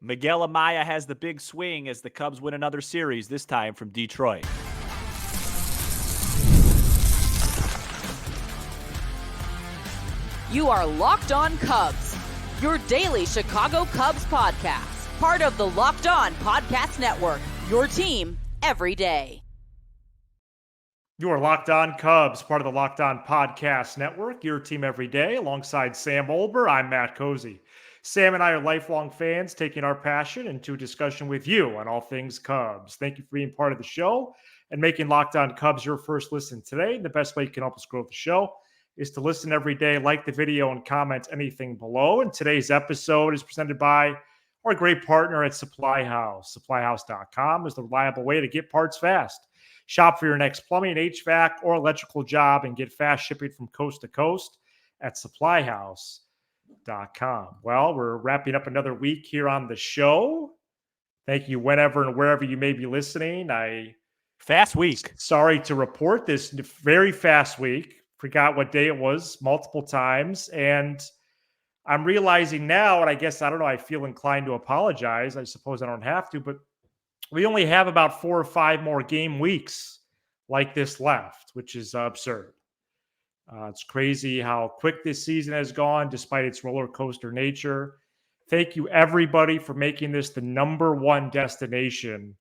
Miguel Amaya has the big swing as the Cubs win another series, this time from Detroit. You are Locked On Cubs, your daily Chicago Cubs podcast, part of the Locked On Podcast Network, your team every day. You are Locked On Cubs, part of the Locked On Podcast Network, your team every day, alongside Sam Olber. I'm Matt Cozy. Sam and I are lifelong fans, taking our passion into discussion with you on all things Cubs. Thank you for being part of the show and making Locked On Cubs your first listen today. The best way you can help us grow the show is to listen every day, like the video, and comment anything below. And today's episode is presented by our great partner at Supply House. SupplyHouse.com is the reliable way to get parts fast. Shop for your next plumbing, HVAC, or electrical job and get fast shipping from coast to coast at SupplyHouse.com. Well, we're wrapping up another week here on the show. Thank you whenever and wherever you may be listening. Fast week. Sorry to report this very fast week. Forgot what day it was multiple times. And I'm realizing now, and I guess, I don't know, I feel inclined to apologize. I suppose I don't have to, but we only have about 4 or 5 more game weeks like this left, which is absurd. It's crazy how quick this season has gone, despite its roller coaster nature. Thank you, everybody, for making this the number one destination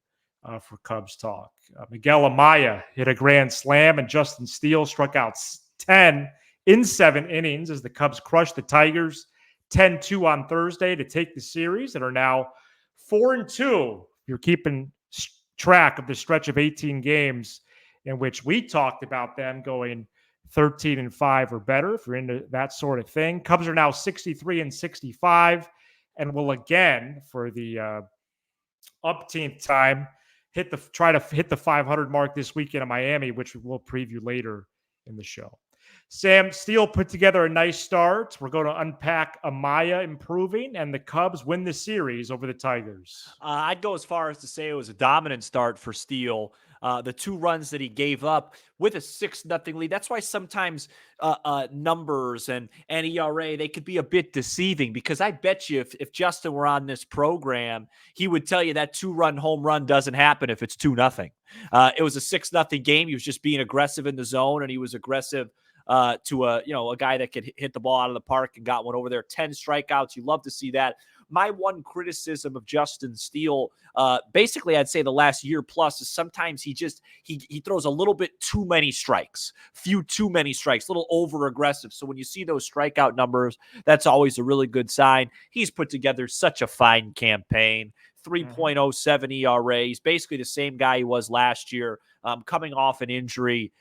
for Cubs talk. Miguel Amaya hit a grand slam, and Justin Steele struck out 10 in 7 innings as the Cubs crushed the Tigers 10-2 on Thursday to take the series and are now 4-2. You're keeping track of the stretch of 18 games in which we talked about them going 13-5 or better, if you're into that sort of thing. Cubs are now 63-65 and will again, for the upteenth time, try to hit the 500 mark this weekend in Miami, which we'll preview later in the show. Sam, Steele put together a nice start. We're going to unpack Amaya improving, and the Cubs win the series over the Tigers. I'd go as far as to say it was a dominant start for Steele. The 2 runs that he gave up with a 6-0 lead. That's why sometimes numbers and ERA, they could be a bit deceiving, because I bet you if Justin were on this program, he would tell you that 2-run home run doesn't happen if it's 2-0. It was a 6-0 game. He was just being aggressive in the zone, and he was aggressive to a guy that could hit the ball out of the park and got one over there. 10 strikeouts. You love to see that. My one criticism of Justin Steele, basically I'd say the last year plus, is sometimes he throws a little bit too many strikes, too many strikes, a little over aggressive. So when you see those strikeout numbers, that's always a really good sign. He's put together such a fine campaign. 3.07 ERA. He's basically the same guy he was last year, coming off an injury.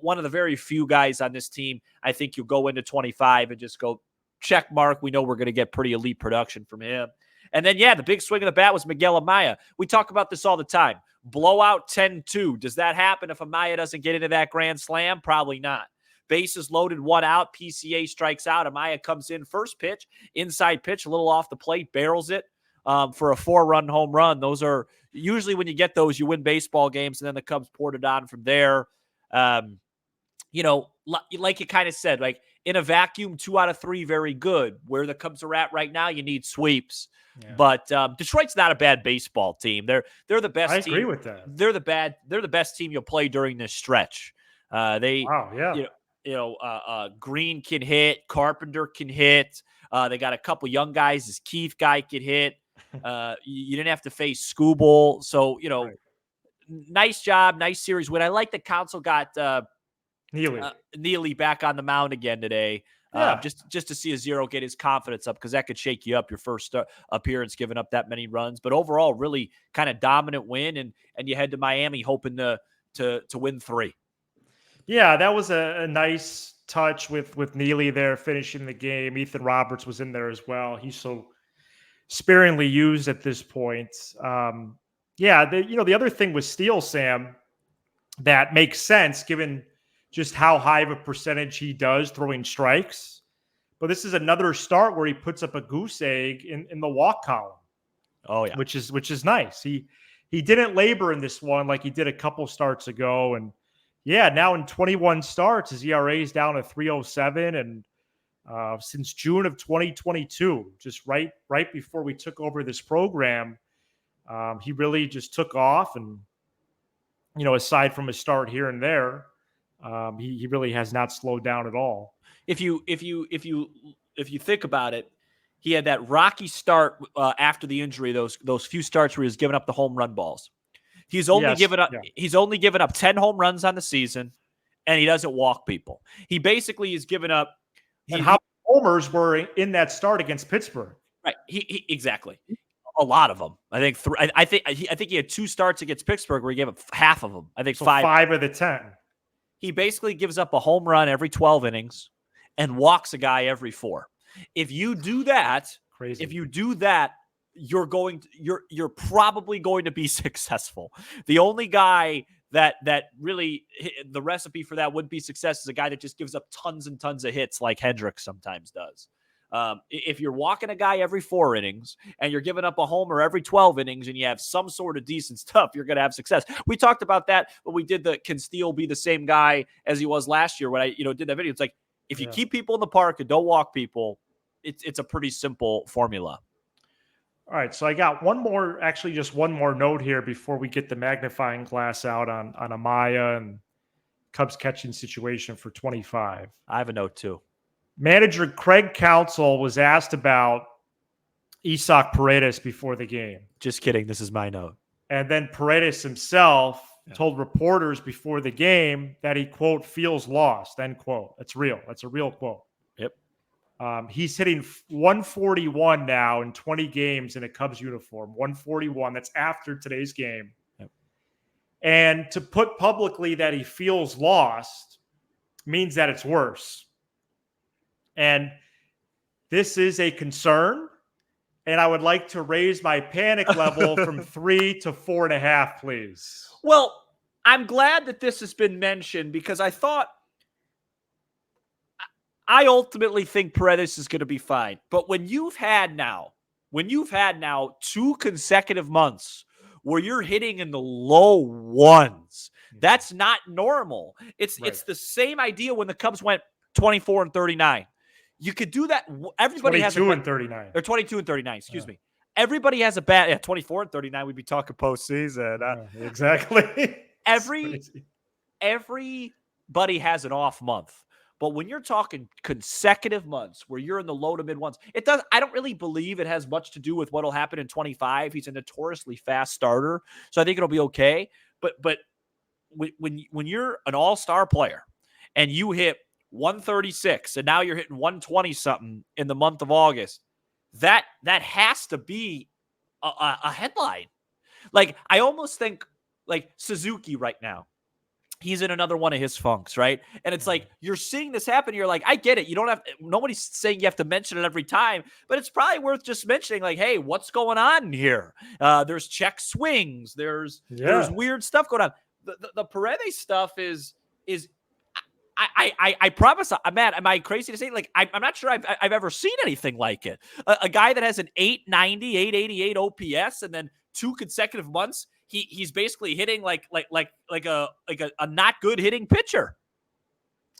One of the very few guys on this team, I think you'll go into 25 and just go, check mark. We know we're going to get pretty elite production from him. And then, the big swing of the bat was Miguel Amaya. We talk about this all the time. Blowout 10-2. Does that happen if Amaya doesn't get into that grand slam? Probably not. Bases loaded, 1 out. PCA strikes out. Amaya comes in, first pitch, inside pitch, a little off the plate, barrels it. For a 4-run home run. Those are usually, when you get those, you win baseball games, and then the Cubs poured it on from there. Like you kind of said, like in a vacuum, 2 out of 3, very good. Where the Cubs are at right now, you need sweeps. Yeah. But Detroit's not a bad baseball team. They're the best team. I agree with that. They're the best team you'll play during this stretch. Green can hit, Carpenter can hit. They got a couple young guys. This Keith guy can hit. You didn't have to face Scooble. So, right. Nice job. Nice series win. I like that Council got Neely back on the mound again today. Yeah. Just to see a 0 get his confidence up, because that could shake you up your first appearance, giving up that many runs. But overall, really kind of dominant win, and you head to Miami hoping to win 3. Yeah, that was a nice touch with Neely there finishing the game. Ethan Roberts was in there as well. He's so sparingly used at this point. The other thing with Steele, Sam, that makes sense given just how high of a percentage he does throwing strikes. But this is another start where he puts up a goose egg in the walk column. Oh yeah, which is nice. He didn't labor in this one like he did a couple starts ago, and now in 21 starts, his ERA is down to 3.07, and since June of 2022, just right before we took over this program. He really just took off, and aside from a start here and there, he really has not slowed down at all. If you think about it, he had that rocky start after the injury. Those few starts where he was giving up the home run balls. He's only given up 10 home runs on the season, and he doesn't walk people. He basically is giving up. And how homers were in that start against Pittsburgh? Right. He exactly. A lot of them. I think three. I think he had 2 starts against Pittsburgh where he gave up half of them. I think so 5 of the 10. He basically gives up a home run every 12 innings and walks a guy every 4. If you do that, you're probably going to be successful. The only guy that really the recipe for that would be success is a guy that just gives up tons and tons of hits like Hendricks sometimes does. If you're walking a guy every 4 innings and you're giving up a homer every 12 innings and you have some sort of decent stuff, you're going to have success. We talked about that when we did can Steele be the same guy as he was last year when I did that video. It's like, if you keep people in the park and don't walk people, it's a pretty simple formula. All right, so I got just one more note here before we get the magnifying glass out on Amaya and Cubs catching situation for 25. I have a note too. Manager Craig Counsell was asked about Isaac Paredes before the game. Just kidding. This is my note. And then Paredes himself told reporters before the game that he, quote, feels lost, end quote. That's real. That's a real quote. Yep. He's hitting 141 now in 20 games in a Cubs uniform. 141. That's after today's game. Yep. And to put publicly that he feels lost means that it's worse. And this is a concern. And I would like to raise my panic level from 3 to 4.5, please. Well, I'm glad that this has been mentioned because I ultimately think Paredes is going to be fine. But when you've had now 2 consecutive months where you're hitting in the low ones, that's not normal. It's the same idea when the Cubs went 24-39. You could do that. Everybody has 22 and 39. Or 22 and 39, excuse me. Everybody has a bad 24 and 39. We'd be talking postseason. Exactly. Everybody has an off month. But when you're talking consecutive months where you're in the low to mid ones, I don't really believe it has much to do with what'll happen in 25. He's a notoriously fast starter, so I think it'll be okay. But when you're an all-star player and you hit 136 and now you're hitting 120 something in the month of August, that has to be a headline. Like, I almost think like Suzuki right now, he's in another one of his funks, right? And it's like, you're seeing this happen. You're like, I get it. Nobody's saying you have to mention it every time, but it's probably worth just mentioning, like, hey, what's going on here? There's check swings. There's weird stuff going on. The Paredes stuff is I promise, Matt, am I crazy to say? Like, I'm not sure I've ever seen anything like it. A guy that has an 890, 888 OPS, and then 2 consecutive months, he's basically hitting like a not good hitting pitcher.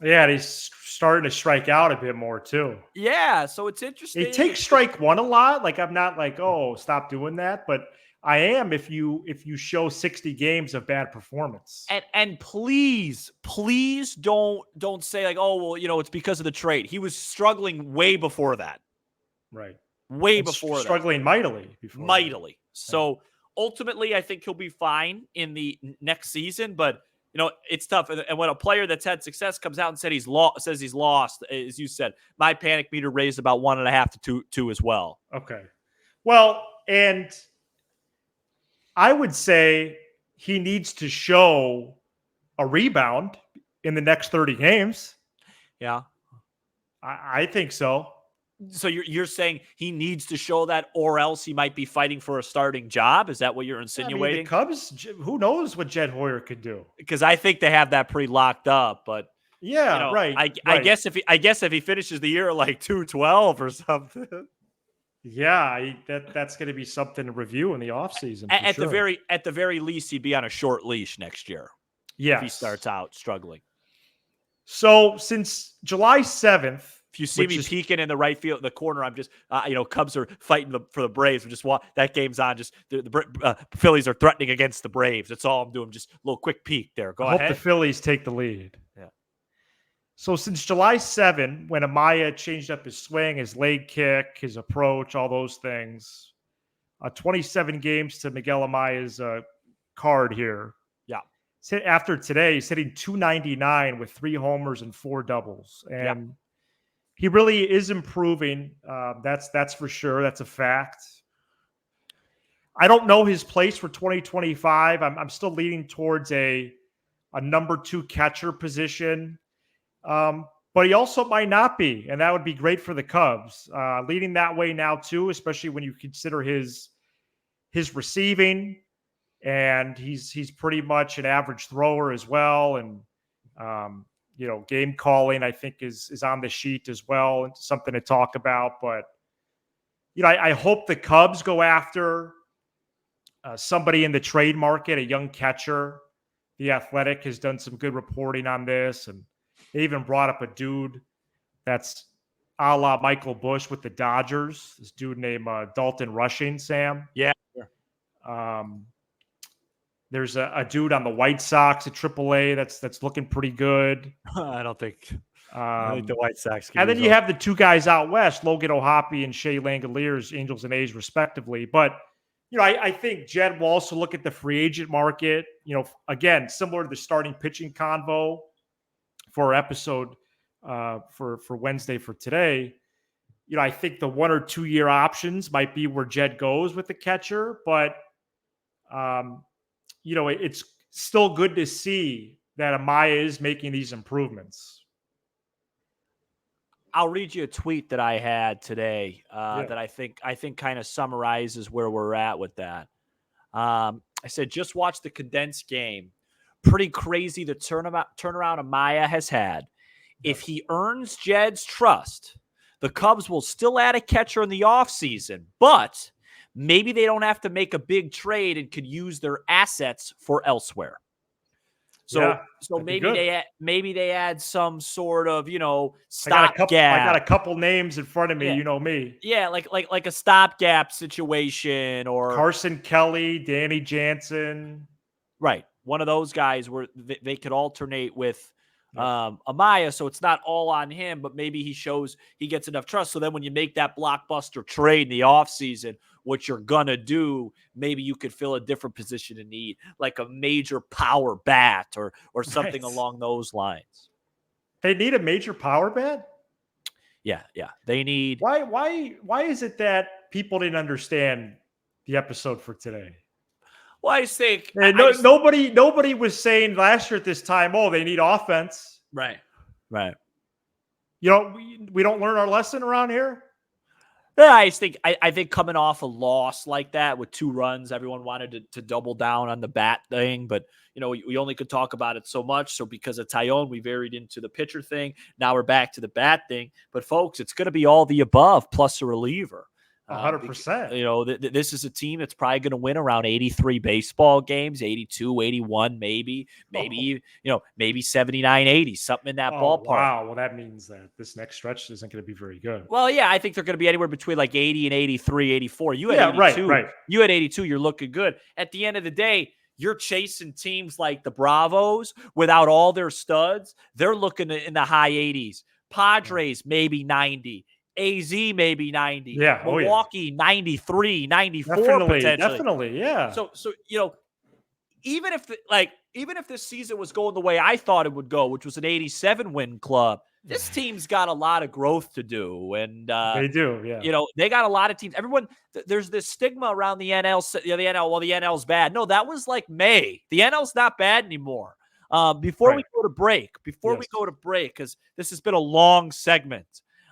Yeah, and he's starting to strike out a bit more too. Yeah, so it's interesting. He takes strike 1 a lot. Like, I'm not like, oh, stop doing that, but I am if you show 60 games of bad performance. And please don't say like, oh, well, it's because of the trade. He was struggling way before that. Right. Way before struggling mightily before. Mightily. So ultimately, I think he'll be fine in the next season, but it's tough. And when a player that's had success comes out and says he's lost, as you said, my panic meter raised about 1.5 to 2 as well. Okay. Well, and I would say he needs to show a rebound in the next 30 games. Yeah. I think so. So you're saying he needs to show that, or else he might be fighting for a starting job? Is that what you're insinuating? I mean, the Cubs, who knows what Jed Hoyer could do? Because I think they have that pretty locked up. But right. I guess if he finishes the year at like 212 or something. Yeah, that's going to be something to review in the offseason. At the very least, he'd be on a short leash next year. Yeah, if he starts out struggling. So since July 7th, If you see me peeking in the right field, the corner, I'm just, Cubs are fighting for the Braves. We just that game's on. Just the Phillies are threatening against the Braves. That's all I'm doing. Just a little quick peek there. Go ahead. I hope the Phillies take the lead. Yeah. So since July 7, when Amaya changed up his swing, his leg kick, his approach, all those things, 27 games to Miguel Amaya's card here. Yeah. After today, he's hitting .299 with 3 homers and 4 doubles. And he really is improving. That's for sure. That's a fact. I don't know his place for 2025. I'm still leaning towards a number 2 catcher position. But he also might not be, and that would be great for the Cubs. Leading that way now too, especially when you consider his receiving, and he's pretty much an average thrower as well. And game calling, I think, is on the sheet as well, and something to talk about. But I hope the Cubs go after somebody in the trade market, a young catcher. The Athletic has done some good reporting on this, and they even brought up a dude that's a la Michael Bush with the Dodgers. This dude named Dalton Rushing, Sam. Yeah. There's a dude on the White Sox at AAA that's looking pretty good. I think the White Sox. And then you have the 2 guys out west, Logan O'Hoppe and Shea Langoliers, Angels and A's respectively. But I think Jed will also look at the free agent market. Again, similar to the starting pitching convo for our episode for Wednesday for today. I think the 1 or 2 year options might be where Jed goes with the catcher, but it's still good to see that Amaya is making these improvements. I'll read you a tweet that I had today that I think kind of summarizes where we're at with that. I said, just watch the condensed game. Pretty crazy the turnaround Amaya has had. If he earns Jed's trust, the Cubs will still add a catcher in the offseason, but maybe they don't have to make a big trade and could use their assets for elsewhere. So maybe they add some sort of, stopgap. I got a couple names in front of me, you know me. Yeah, like a stopgap situation, or Carson Kelly, Danny Jansen. Right. One of those guys where they could alternate with Amaya, so it's not all on him, but maybe he gets enough trust. So then when you make that blockbuster trade in the offseason, what you're going to do, maybe you could fill a different position in need, like a major power bat or something along those lines. They need a major power bat? Yeah. They need. Why is it that people didn't understand the episode for today? Well, I just think nobody was saying last year at this time, they need offense. Right. We don't learn our lesson around here. Yeah, I think coming off a loss like that with 2 runs, everyone wanted to double down on the bat thing, but we only could talk about it so much. So because of Tyone, we varied into the pitcher thing. Now we're back to the bat thing. But folks, it's going to be all the above plus a reliever. 100%. This is a team that's probably going to win around 83 baseball games, 82, 81, maybe 79, 80, something in that ballpark. Wow. Well, that means that this next stretch isn't going to be very good. Well, yeah, I think they're going to be anywhere between like 80 and 83, 84. You had 82. Right. You had 82. You're looking good. At the end of the day, you're chasing teams like the Bravos without all their studs. They're looking in the high 80s. Padres, maybe 90. AZ maybe 90. Yeah. Milwaukee 93, 94 potentially. Definitely, yeah. So even if this season was going the way I thought it would go, which was an 87 win club, this team's got a lot of growth to do, and they do. Yeah. They got a lot of teams. Everyone, there's this stigma around the NL. The NL, well, the NL's bad. No, that was like May. The NL's not bad anymore. Before we go to break, because this has been a long segment.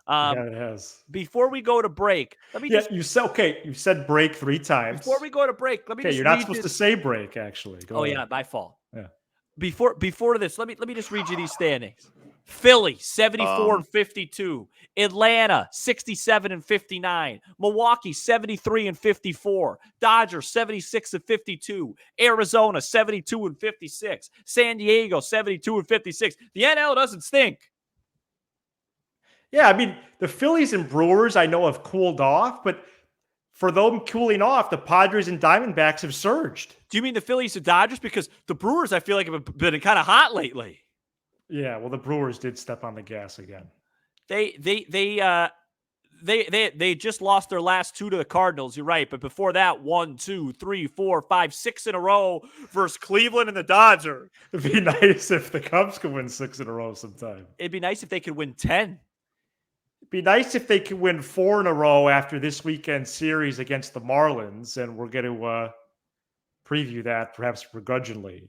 It has. Before we go to break, let me you said break 3 times. Before we go to break, let me just you're not supposed to say break, actually. Go ahead. Yeah, by fault. Yeah. Before this, let me just read you these standings. Philly 74 and 52, Atlanta 67 and 59, Milwaukee 73 and 54, Dodgers 76 and 52, Arizona 72 and 56, San Diego 72 and 56. The NL doesn't stink. Yeah, I mean, the Phillies and Brewers I know have cooled off, but for them cooling off, the Padres and Diamondbacks have surged. Do you mean the Phillies and Dodgers? Because the Brewers, I feel like, have been kind of hot lately. Yeah, well, the Brewers did step on the gas again. They just lost their last 2 to the Cardinals. You're right, but before that, 1, 2, 3, 4, 5, 6 in a row versus Cleveland and the Dodgers. It'd be nice if the Cubs could win 6 in a row sometime. It'd be nice if they could win 10. It'd be nice if they could win 4 in a row after this weekend series against the Marlins, and we're going to preview that perhaps begrudgingly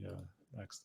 next.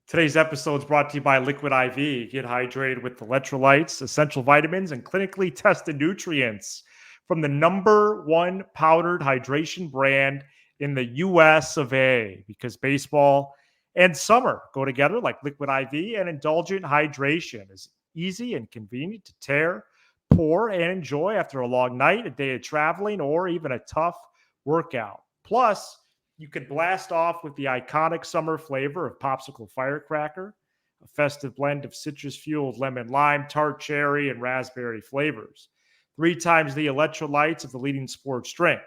Today's episode is brought to you by Liquid IV. Get hydrated with electrolytes, essential vitamins, and clinically tested nutrients from the #1 powdered hydration brand in the US of A. Because baseball and summer go together like Liquid IV, and indulgent hydration is easy and convenient to tear, pour, and enjoy after a long night, a day of traveling, or even a tough workout. Plus, you could blast off with the iconic summer flavor of Popsicle Firecracker, a festive blend of citrus-fueled lemon lime, tart cherry, and raspberry flavors. 3 times the electrolytes of the leading sports drink.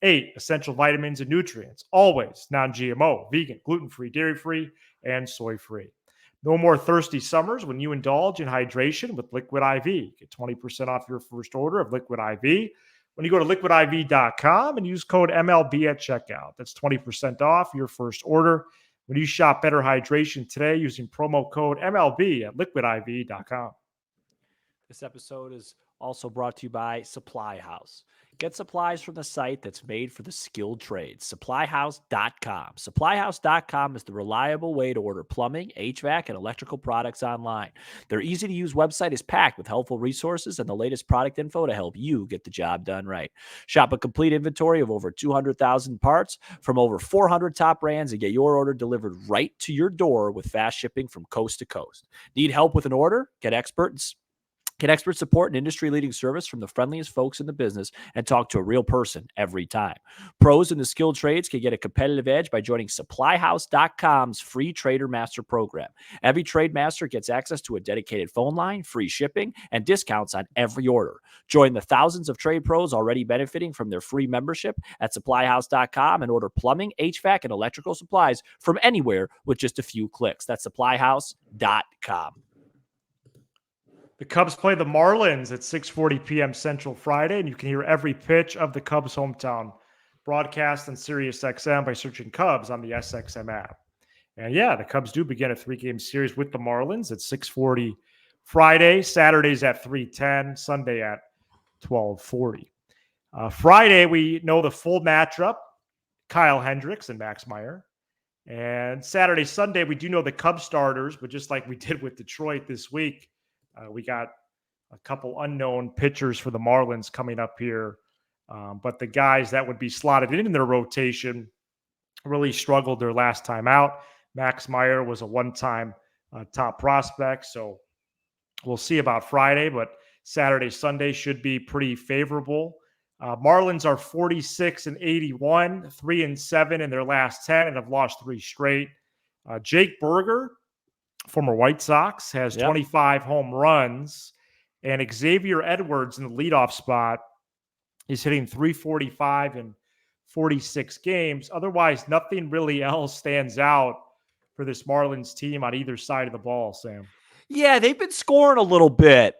8 essential vitamins and nutrients, always non-GMO, vegan, gluten-free, dairy-free, and soy-free. No more thirsty summers when you indulge in hydration with Liquid IV. Get 20% off your first order of Liquid IV when you go to liquidiv.com and use code MLB at checkout. That's 20% off your first order when you shop Better Hydration today using promo code MLB at liquidiv.com. This episode is also brought to you by Supply House. Get supplies from the site that's made for the skilled trades, supplyhouse.com. Supplyhouse.com is the reliable way to order plumbing, HVAC, and electrical products online. Their easy-to-use website is packed with helpful resources and the latest product info to help you get the job done right. Shop a complete inventory of over 200,000 parts from over 400 top brands and get your order delivered right to your door with fast shipping from coast to coast. Need help with an order? Get expert support and industry-leading service from the friendliest folks in the business and talk to a real person every time. Pros in the skilled trades can get a competitive edge by joining SupplyHouse.com's free Trader Master program. Every trade master gets access to a dedicated phone line, free shipping, and discounts on every order. Join the thousands of trade pros already benefiting from their free membership at SupplyHouse.com and order plumbing, HVAC, and electrical supplies from anywhere with just a few clicks. That's SupplyHouse.com. The Cubs play the Marlins at 6:40 p.m. Central Friday, and you can hear every pitch of the Cubs' hometown broadcast on SiriusXM by searching Cubs on the SXM app. And yeah, the Cubs do begin a 3-game series with the Marlins at 6:40 Friday, Saturdays at 3:10, Sunday at 12:40. Friday, we know the full matchup, Kyle Hendricks and Max Meyer. And Saturday, Sunday, we do know the Cubs starters, but just like we did with Detroit this week, we got a couple unknown pitchers for the Marlins coming up here. But the guys that would be slotted in their rotation really struggled their last time out. Max Meyer was a one-time top prospect. So we'll see about Friday, but Saturday, Sunday should be pretty favorable. Marlins are 46-81, 3-7 in their last 10, and have lost 3 straight. Jake Berger, former White Sox, has 25 home runs, and Xavier Edwards in the leadoff spot is hitting 345 in 46 games. Otherwise, nothing really else stands out for this Marlins team on either side of the ball, Sam. Yeah, they've been scoring a little bit.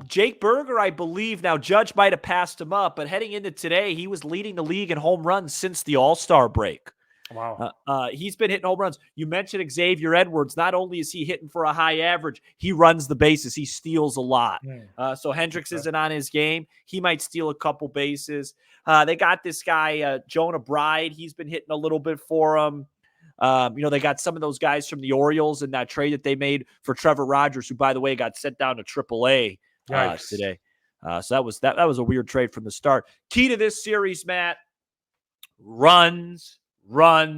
Jake Berger, I believe, now Judge might have passed him up, but heading into today, he was leading the league in home runs since the All-Star break. Wow. He's been hitting home runs. You mentioned Xavier Edwards. Not only is he hitting for a high average, he runs the bases. He steals a lot. So Hendricks isn't on his game. He might steal a couple bases. They got this guy, Jonah Bride. He's been hitting a little bit for him. They got some of those guys from the Orioles in that trade that they made for Trevor Rogers, who, by the way, got sent down to AAA today. So that was a weird trade from the start. Key to this series, Matt, runs. You're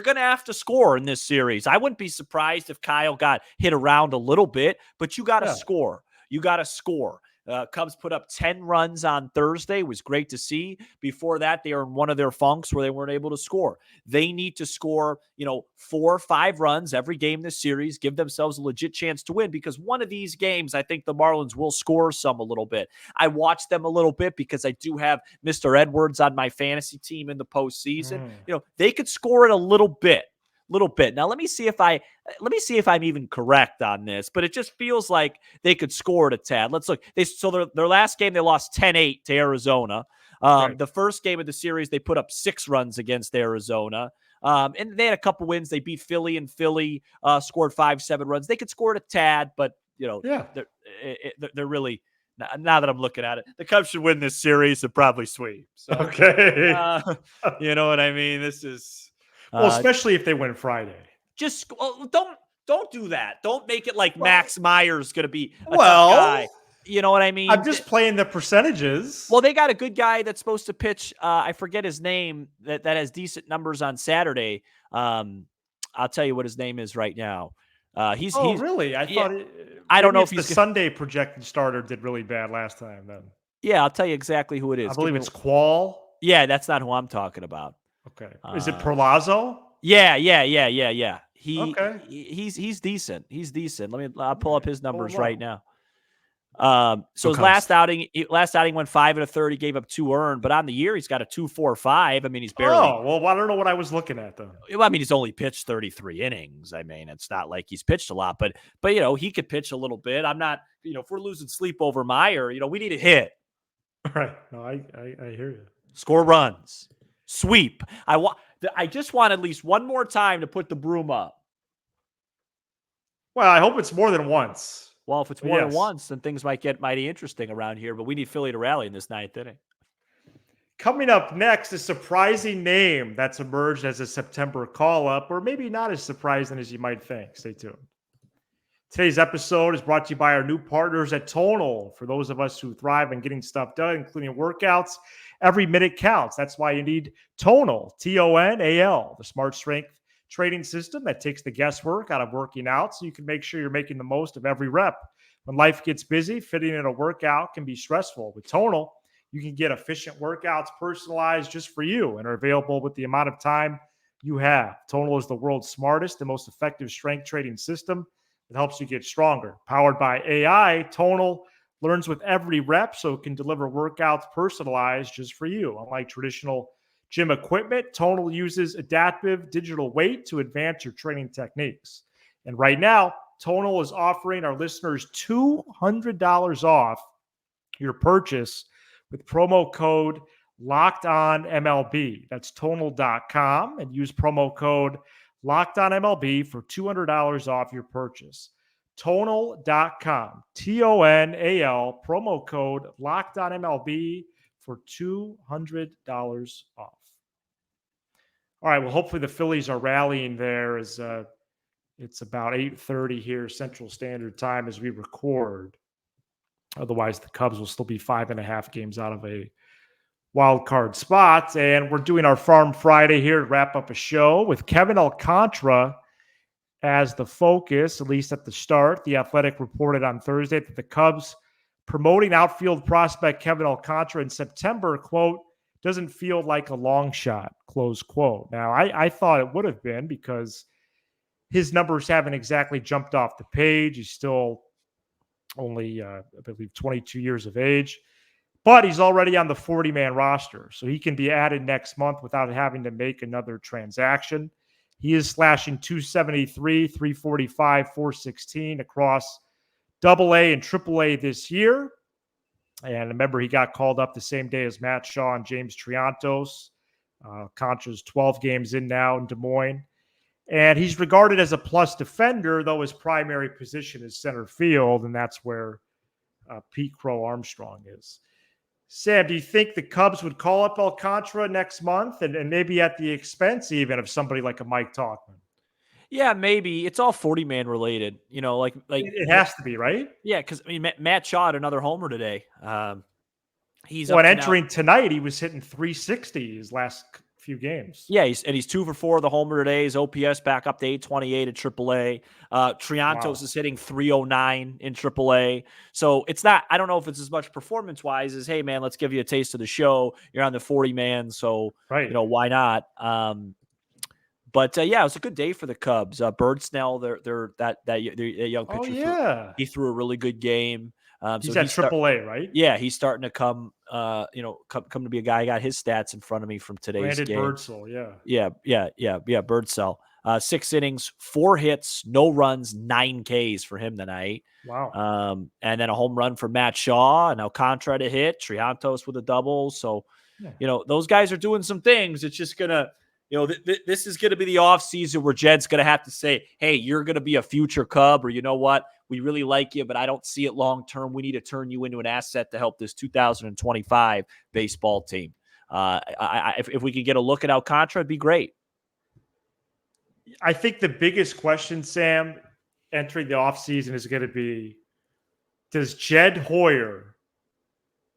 going to have to score in this series. I wouldn't be surprised if Kyle got hit around a little bit, but you got to score. You got to score. Cubs put up 10 runs on Thursday. It was great to see. Before that, they were in one of their funks where they weren't able to score. They need to score, 4 or 5 runs every game this series, give themselves a legit chance to win, because one of these games, I think the Marlins will score some a little bit. I watched them a little bit because I do have Mr. Edwards on my fantasy team in the postseason. They could score it a little bit. Now let me see if I'm even correct on this, but it just feels like they could score it a tad. Let's look. Their last game, they lost 10-8 to Arizona. Right. The first game of the series, they put up 6 runs against Arizona. And they had a couple wins. They beat Philly, and Philly scored 5-7 runs. They could score it a tad, but they're really, now that I'm looking at it, the Cubs should win this series and probably sweep. So, okay. You know what I mean? This is especially if they win Friday. Just don't do that. Don't make it like Max Meyer's going to be a tough guy. You know what I mean? I'm just playing the percentages. Well, they got a good guy that's supposed to pitch. I forget his name. That has decent numbers on Saturday. I'll tell you what his name is right now. He's really? I thought. I don't know if the Sunday projected starter did really bad last time. Then. Yeah, I'll tell you exactly who it is. I believe it's Qual. Yeah, that's not who I'm talking about. Okay. Is it Perlazo? Yeah. He's decent. I'll pull up his numbers right now. So his last outing went 5 1/3. He gave up 2 earned, but on the year he's got a 2.45. I mean, he's barely. Oh, well, I don't know what I was looking at though. I mean, he's only pitched 33 innings. I mean, it's not like he's pitched a lot, but he could pitch a little bit. I'm not, if we're losing sleep over Meyer, we need a hit. Right. No, I hear you. Score runs, sweep. I just want at least one more time to put the broom up. Well, I hope it's more than once. Well, if it's more than once, then things might get mighty interesting around here, but we need Philly to rally in this 9th inning. Coming up next, a surprising name that's emerged as a September call-up, or maybe not as surprising as you might think. Stay tuned. Today's episode is brought to you by our new partners at Tonal. For those of us who thrive on getting stuff done, including workouts, every minute counts. That's why you need Tonal, Tonal, the smart strength training system that takes the guesswork out of working out so you can make sure you're making the most of every rep. When life gets busy, fitting in a workout can be stressful. With Tonal, you can get efficient workouts personalized just for you and are available with the amount of time you have. Tonal is the world's smartest and most effective strength training system. It helps you get stronger. Powered by AI, Tonal learns with every rep so it can deliver workouts personalized just for you. Unlike traditional gym equipment, Tonal uses adaptive digital weight to advance your training techniques. And right now, Tonal is offering our listeners $200 off your purchase with promo code LOCKEDONMLB. That's Tonal.com, and use promo code LOCKEDONMLB for $200 off your purchase. Tonal.com, Tonal, promo code LOCKEDONMLB for $200 off. All right, well, hopefully the Phillies are rallying there as it's about 8:30 here Central Standard Time as we record. Otherwise, the Cubs will still be 5.5 games out of a wild card spot. And we're doing our Farm Friday here to wrap up a show with Kevin Alcantara as the focus, at least at the start. The Athletic reported on Thursday that the Cubs promoting outfield prospect Kevin Alcantara in September, quote, doesn't feel like a long shot, close quote. Now, I thought it would have been because his numbers haven't exactly jumped off the page. He's still only, I believe, 22 years of age, but he's already on the 40-man roster, so he can be added next month without having to make another transaction. He is slashing 273, 345, 416 across AA and AAA this year. And remember, he got called up the same day as Matt Shaw and James Triantos. Concha's 12 games in now in Des Moines. And he's regarded as a plus defender, though his primary position is center field, and that's where Pete Crow-Armstrong is. Sam, do you think the Cubs would call up Alcantara next month and maybe at the expense even of somebody like a Mike Tauchman? Yeah, maybe. It's all 40-man related. Like it has to be, right? Yeah, because Matt Shaw had another homer today. He's entering tonight, he was hitting 360 his last few games. Yeah, he's 2 for 4 the homer today. His OPS back up to 828 at AAA. Triantos is hitting 309 in AAA. So it's not, I don't know if it's as much performance-wise as, hey, man, let's give you a taste of the show. You're on the 40-man, so, why not? But yeah, it was a good day for the Cubs. Bird Snell, that young pitcher. He threw a really good game. He's at AAA, right? Yeah, he's starting to come to be a guy. I got his stats in front of me from today's game. Birdsell, yeah. Birdsell. 6 innings, 4 hits, no runs, 9 Ks for him tonight. Wow. And then a home run for Matt Shaw, and Alcantara to hit, Triantos with a double. So, those guys are doing some things. It's just gonna. This is going to be the offseason where Jed's going to have to say, hey, you're going to be a future Cub, or you know what? We really like you, but I don't see it long term. We need to turn you into an asset to help this 2025 baseball team. If we could get a look at Alcantara, it'd be great. I think the biggest question, Sam, entering the offseason is going to be, does Jed Hoyer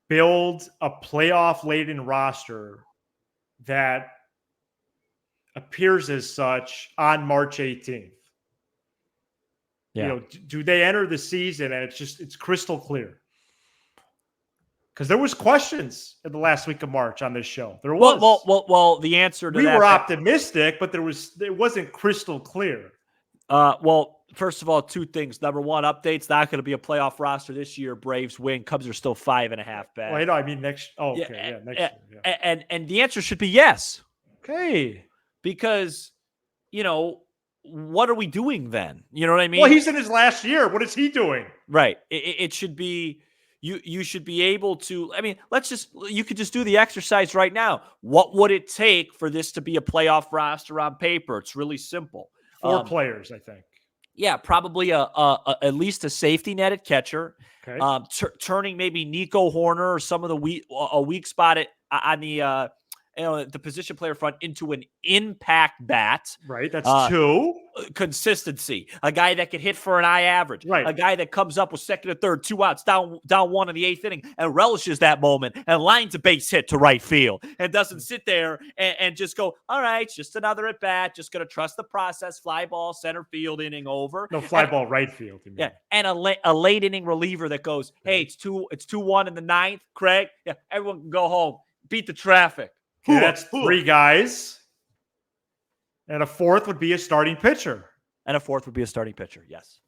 build a playoff-laden roster that appears as such on March 18th? Yeah. Do they enter the season and it's crystal clear? Because there was questions in the last week of March on this show. There was. Well, the answer to we that, were optimistic, but it wasn't crystal clear. Well, first of all, 2 things. Number one, updates. Not going to be a playoff roster this year. Braves win. Cubs are still 5.5 back. Well, I mean next. Oh, okay, next year. Yeah. And the answer should be yes. Okay. Because, what are we doing then? You know what I mean? Well, he's in his last year. What is he doing? Right. It should be, you should be able to, you could just do the exercise right now. What would it take for this to be a playoff roster on paper? It's really simple. 4 players, I think. Yeah, probably at least a safety netted catcher. Okay. Turning maybe Nico Horner or some of the weak spot on the the position player front into an impact bat. Right. That's 2. Consistency. A guy that can hit for an eye average. Right. A guy that comes up with second or third, 2 outs, down 1 in the 8th inning and relishes that moment and lines a base hit to right field and doesn't sit there and just go, all right, just another at bat. Just going to trust the process. Fly ball, center field, inning over. No, fly ball, right field. Yeah. And a late inning reliever that goes, hey, it's 2-1 in the 9th. Craig, yeah, everyone can go home. Beat the traffic. Okay, that's 3 guys. And a 4th would be a starting pitcher. Yes.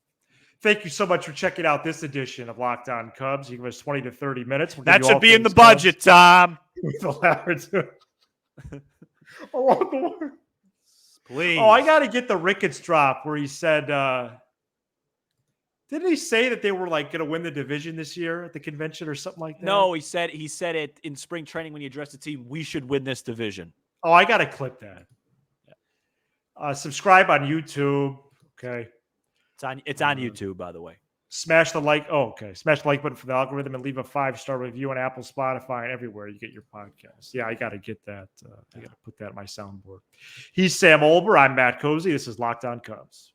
Thank you so much for checking out this edition of Locked On Cubs. You give us 20 to 30 minutes. That should be in the budget, Tom. Please. Oh, I got to get the Ricketts drop where he said, didn't he say that they were going to win the division this year at the convention or something like that? No, he said it in spring training when he addressed the team. We should win this division. Oh, I got to clip that. Yeah. Subscribe on YouTube. Okay. It's on YouTube, by the way. Smash the like. Oh, okay. Smash the like button for the algorithm and leave a 5-star review on Apple, Spotify, and everywhere you get your podcasts. Yeah, I got to get that. I got to put that on my soundboard. He's Sam Olber. I'm Matt Cozy. This is Locked On Cubs.